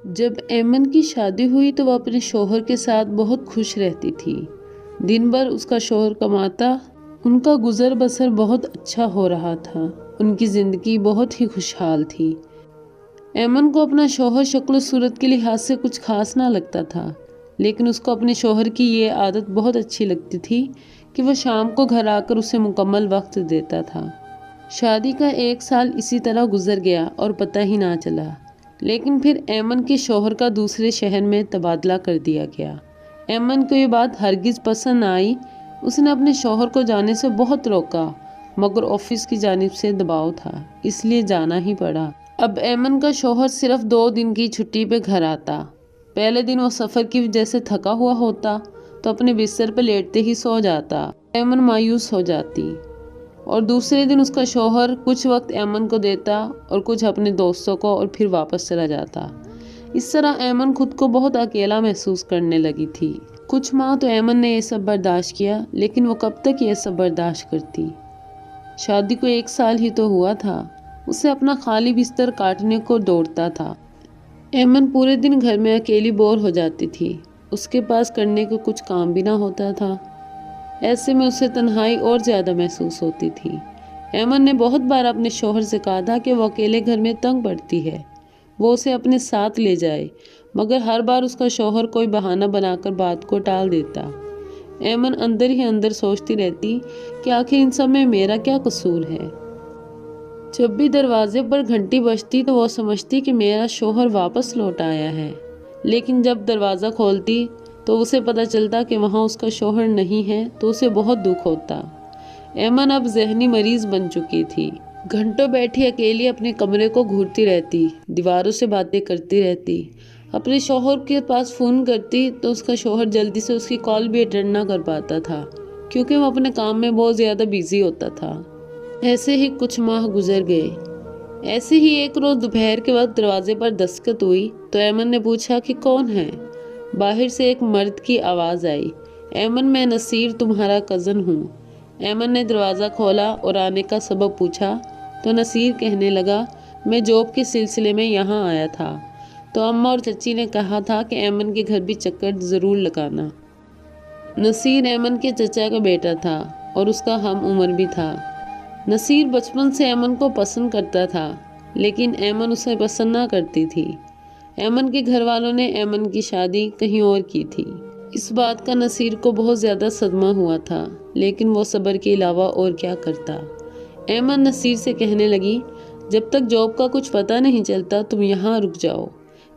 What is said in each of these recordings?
جب ایمن کی شادی ہوئی تو وہ اپنے شوہر کے ساتھ بہت خوش رہتی تھی۔ دن بھر اس کا شوہر کماتا، ان کا گزر بسر بہت اچھا ہو رہا تھا، ان کی زندگی بہت ہی خوشحال تھی۔ ایمن کو اپنا شوہر شکل و صورت کے لحاظ سے کچھ خاص نہ لگتا تھا، لیکن اس کو اپنے شوہر کی یہ عادت بہت اچھی لگتی تھی کہ وہ شام کو گھر آ کر اسے مکمل وقت دیتا تھا۔ شادی کا 1 سال اسی طرح گزر گیا اور پتہ ہی نہ چلا، لیکن پھر ایمن کے شوہر کا دوسرے شہر میں تبادلہ کر دیا گیا۔ ایمن کو یہ بات ہرگز پسند نہ آئی۔ اس نے اپنے شوہر کو جانے سے بہت روکا، مگر آفس کی جانب سے دباؤ تھا، اس لیے جانا ہی پڑا۔ اب ایمن کا شوہر صرف 2 دن کی چھٹی پہ گھر آتا۔ پہلے دن وہ سفر کی وجہ سے تھکا ہوا ہوتا تو اپنے بستر پہ لیٹتے ہی سو جاتا۔ ایمن مایوس ہو جاتی، اور دوسرے دن اس کا شوہر کچھ وقت ایمن کو دیتا اور کچھ اپنے دوستوں کو، اور پھر واپس چلا جاتا۔ اس طرح ایمن خود کو بہت اکیلا محسوس کرنے لگی تھی۔ کچھ ماہ تو ایمن نے یہ سب برداشت کیا، لیکن وہ کب تک یہ سب برداشت کرتی؟ شادی کو 1 سال ہی تو ہوا تھا۔ اسے اپنا خالی بستر کاٹنے کو دوڑتا تھا۔ ایمن پورے دن گھر میں اکیلی بور ہو جاتی تھی۔ اس کے پاس کرنے کو کچھ کام بھی نہ ہوتا تھا۔ ایسے میں اسے تنہائی اور زیادہ محسوس ہوتی تھی۔ ایمن نے بہت بار اپنے شوہر سے کہا تھا کہ وہ اکیلے گھر میں تنگ پڑتی ہے، وہ اسے اپنے ساتھ لے جائے، مگر ہر بار اس کا شوہر کوئی بہانہ بنا کر بات کو ٹال دیتا۔ ایمن اندر ہی اندر سوچتی رہتی کہ آخر ان سب میں میرا کیا قصور ہے۔ جب بھی دروازے پر گھنٹی بجتی تو وہ سمجھتی کہ میرا شوہر واپس لوٹ آیا ہے، لیکن جب دروازہ کھولتی تو اسے پتہ چلتا کہ وہاں اس کا شوہر نہیں ہے تو اسے بہت دکھ ہوتا۔ ایمن اب ذہنی مریض بن چکی تھی۔ گھنٹوں بیٹھی اکیلی اپنے کمرے کو گھورتی رہتی، دیواروں سے باتیں کرتی رہتی۔ اپنے شوہر کے پاس فون کرتی تو اس کا شوہر جلدی سے اس کی کال بھی اٹینڈ نہ کر پاتا تھا، کیونکہ وہ اپنے کام میں بہت زیادہ بیزی ہوتا تھا۔ ایسے ہی کچھ ماہ گزر گئے۔ ایسے ہی ایک روز دوپہر کے وقت دروازے پر دستک ہوئی تو ایمن نے پوچھا کہ کون ہے؟ باہر سے ایک مرد کی آواز آئی، ایمن میں نصیر تمہارا کزن ہوں۔ ایمن نے دروازہ کھولا اور آنے کا سبب پوچھا تو نصیر کہنے لگا، میں جاب کے سلسلے میں یہاں آیا تھا، تو اماں اور چچی نے کہا تھا کہ ایمن کے گھر بھی چکر ضرور لگانا۔ نصیر ایمن کے چچا کا بیٹا تھا اور اس کا ہم عمر بھی تھا۔ نصیر بچپن سے ایمن کو پسند کرتا تھا، لیکن ایمن اسے پسند نہ کرتی تھی۔ ایمن کے گھر والوں نے ایمن کی شادی کہیں اور کی تھی۔ اس بات کا نصیر کو بہت زیادہ صدمہ ہوا تھا، لیکن وہ صبر کے علاوہ اور کیا کرتا۔ ایمن نصیر سے کہنے لگی، جب تک جاب کا کچھ پتہ نہیں چلتا تم یہاں رک جاؤ،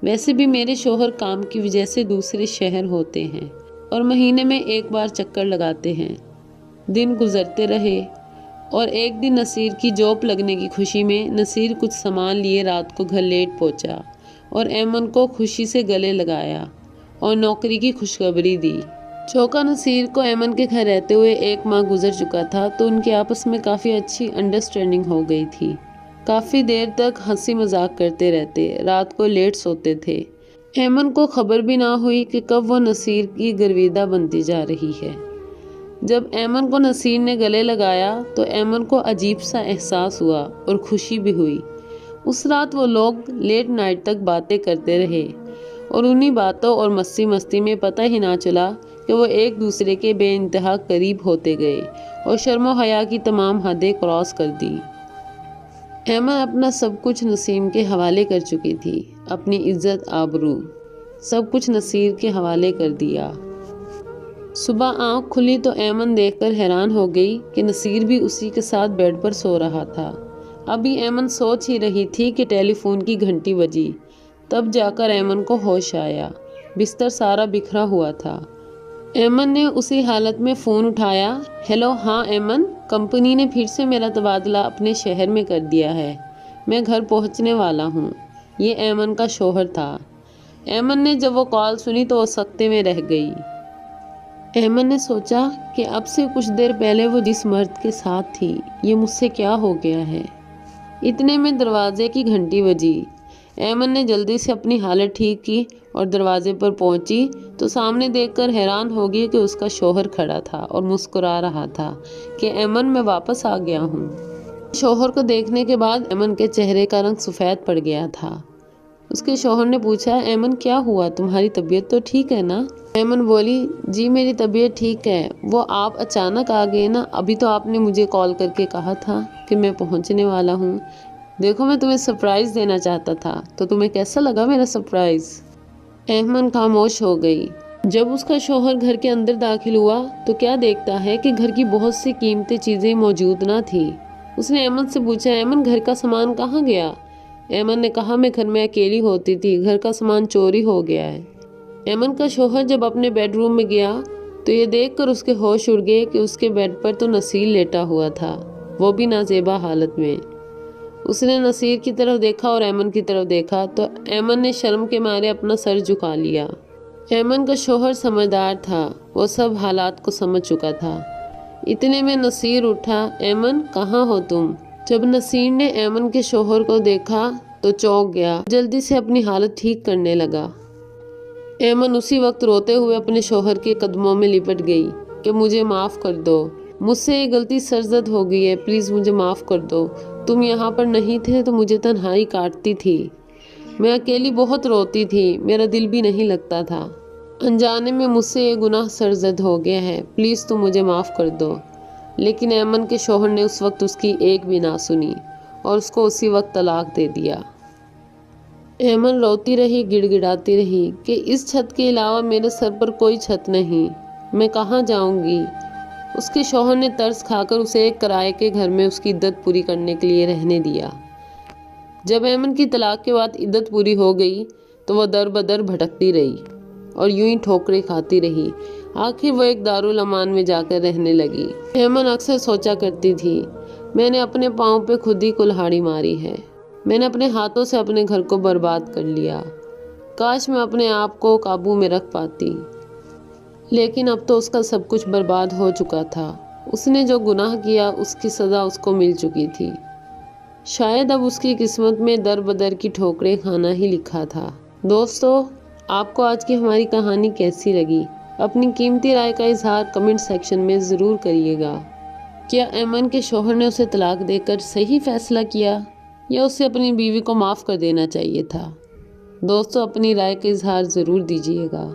ویسے بھی میرے شوہر کام کی وجہ سے دوسرے شہر ہوتے ہیں اور مہینے میں 1 بار چکر لگاتے ہیں۔ دن گزرتے رہے اور ایک دن نصیر کی جاب لگنے کی خوشی میں نصیر کچھ سامان لیے رات کو گھر لیٹ پہنچا اور ایمن کو خوشی سے گلے لگایا اور نوکری کی خوشخبری دی۔ چوکا نصیر کو ایمن کے گھر رہتے ہوئے 1 ماہ گزر چکا تھا تو ان کے آپس میں کافی اچھی انڈرسٹینڈنگ ہو گئی تھی۔ کافی دیر تک ہنسی مذاق کرتے رہتے، رات کو لیٹ سوتے تھے۔ ایمن کو خبر بھی نہ ہوئی کہ کب وہ نصیر کی گرویدہ بنتی جا رہی ہے۔ جب ایمن کو نصیر نے گلے لگایا تو ایمن کو عجیب سا احساس ہوا اور خوشی بھی ہوئی۔ اس رات وہ لوگ لیٹ نائٹ تک باتیں کرتے رہے اور انہی باتوں اور مستی میں پتہ ہی نہ چلا کہ وہ ایک دوسرے کے بے انتہا قریب ہوتے گئے اور شرم و حیا کی تمام حدیں کراس کر دی۔ ایمن اپنا سب کچھ نسیم کے حوالے کر چکی تھی، اپنی عزت آبرو سب کچھ نصیر کے حوالے کر دیا۔ صبح آنکھ کھلی تو ایمن دیکھ کر حیران ہو گئی کہ نصیر بھی اسی کے ساتھ بیڈ پر سو رہا تھا۔ ابھی ایمن سوچ ہی رہی تھی کہ ٹیلی فون کی گھنٹی بجی، تب جا کر ایمن کو ہوش آیا۔ بستر سارا بکھرا ہوا تھا۔ ایمن نے اسی حالت میں فون اٹھایا۔ ہیلو، ہاں ایمن، کمپنی نے پھر سے میرا تبادلہ اپنے شہر میں کر دیا ہے، میں گھر پہنچنے والا ہوں۔ یہ ایمن کا شوہر تھا۔ ایمن نے جب وہ کال سنی تو وہ سکتے میں رہ گئی۔ ایمن نے سوچا کہ اب سے کچھ دیر پہلے وہ جس مرد کے ساتھ تھی، یہ مجھ سے کیا ہو گیا ہے۔ اتنے میں دروازے کی گھنٹی بجی۔ ایمن نے جلدی سے اپنی حالت ٹھیک کی اور دروازے پر پہنچی تو سامنے دیکھ کر حیران ہو گئی کہ اس کا شوہر کھڑا تھا اور مسکرا رہا تھا کہ ایمن میں واپس آ گیا ہوں۔ شوہر کو دیکھنے کے بعد ایمن کے چہرے کا رنگ سفید پڑ گیا تھا۔ اس کے شوہر نے پوچھا، ایمن کیا ہوا، تمہاری طبیعت تو ٹھیک ہے نا؟ ایمن بولی، جی میری طبیعت ٹھیک ہے، وہ آپ اچانک آ گئے نا، ابھی تو آپ نے مجھے کال کر کے کہا تھا کہ میں پہنچنے والا ہوں۔ دیکھو میں تمہیں سرپرائز دینا چاہتا تھا، تو تمہیں کیسا لگا میرا سرپرائز؟ ایمن خاموش ہو گئی۔ جب اس کا شوہر گھر کے اندر داخل ہوا تو کیا دیکھتا ہے کہ گھر کی بہت سی قیمتی چیزیں موجود نہ تھی۔ اس نے ایمن سے پوچھا، ایمن گھر کا سامان کہاں گیا؟ ایمن نے کہا، میں گھر میں اکیلی ہوتی تھی، گھر کا سامان چوری ہو گیا ہے۔ ایمن کا شوہر جب اپنے بیڈ روم میں گیا تو یہ دیکھ کر اس کے ہوش اڑ گئے کہ اس کے بیڈ پر تو نصیر لیٹا ہوا تھا، وہ بھی نازیبا حالت میں۔ اس نے نصیر کی طرف دیکھا اور ایمن کی طرف دیکھا تو ایمن نے شرم کے مارے اپنا سر جھکا لیا۔ ایمن کا شوہر سمجھدار تھا، وہ سب حالات کو سمجھ چکا تھا۔ اتنے میں نصیر اٹھا، ایمن کہاں ہو تم؟ جب نصیر نے ایمن کے شوہر کو دیکھا تو چونک گیا، جلدی سے اپنی حالت ٹھیک کرنے لگا۔ ایمن اسی وقت روتے ہوئے اپنے شوہر کے قدموں میں لپٹ گئی کہ مجھے معاف کر دو، مجھ سے یہ غلطی سرزد ہو گئی ہے، پلیز مجھے معاف کر دو۔ تم یہاں پر نہیں تھے تو مجھے تنہائی کاٹتی تھی، میں اکیلی بہت روتی تھی، میرا دل بھی نہیں لگتا تھا۔ انجانے میں مجھ سے یہ گناہ سرزد ہو گیا ہے، پلیز تم مجھے معاف کر دو۔ لیکن ایمن کے شوہر نے اس وقت اس کی ایک بھی نہ سنی اور اس کو اسی وقت طلاق دے دیا۔ ایمن روتی رہی، گڑ گڑاتی رہی کہ اس چھت کے علاوہ میرے سر پر کوئی چھت نہیں، میں کہاں جاؤں گی؟ اس کے شوہر نے ترس کھا کر اسے ایک کرائے کے گھر میں اس کی عدت پوری کرنے کے لیے رہنے دیا۔ جب ایمن کی طلاق کے بعد عدت پوری ہو گئی تو وہ در بدر بھٹکتی رہی اور یوں ہی ٹھوکریں کھاتی رہی، آخر وہ ایک دارالامان میں جا کر رہنے لگی۔ ایمن اکثر سوچا کرتی تھی، میں نے اپنے پاؤں پہ خود ہی کلہاڑی ماری ہے، میں نے اپنے ہاتھوں سے اپنے گھر کو برباد کر لیا، کاش میں اپنے آپ کو قابو میں رکھ پاتی۔ لیکن اب تو اس کا سب کچھ برباد ہو چکا تھا، اس نے جو گناہ کیا اس کی سزا اس کو مل چکی تھی۔ شاید اب اس کی قسمت میں در بدر کی ٹھوکریں کھانا ہی لکھا تھا۔ دوستو، آپ کو آج کی ہماری کہانی کیسی لگی؟ اپنی قیمتی رائے کا اظہار کمنٹ سیکشن میں ضرور کریے گا۔ کیا ایمن کے شوہر نے اسے طلاق دے کر صحیح فیصلہ کیا یا اسے اپنی بیوی کو معاف کر دینا چاہیے تھا؟ دوستو اپنی رائے کا اظہار ضرور دیجیے گا۔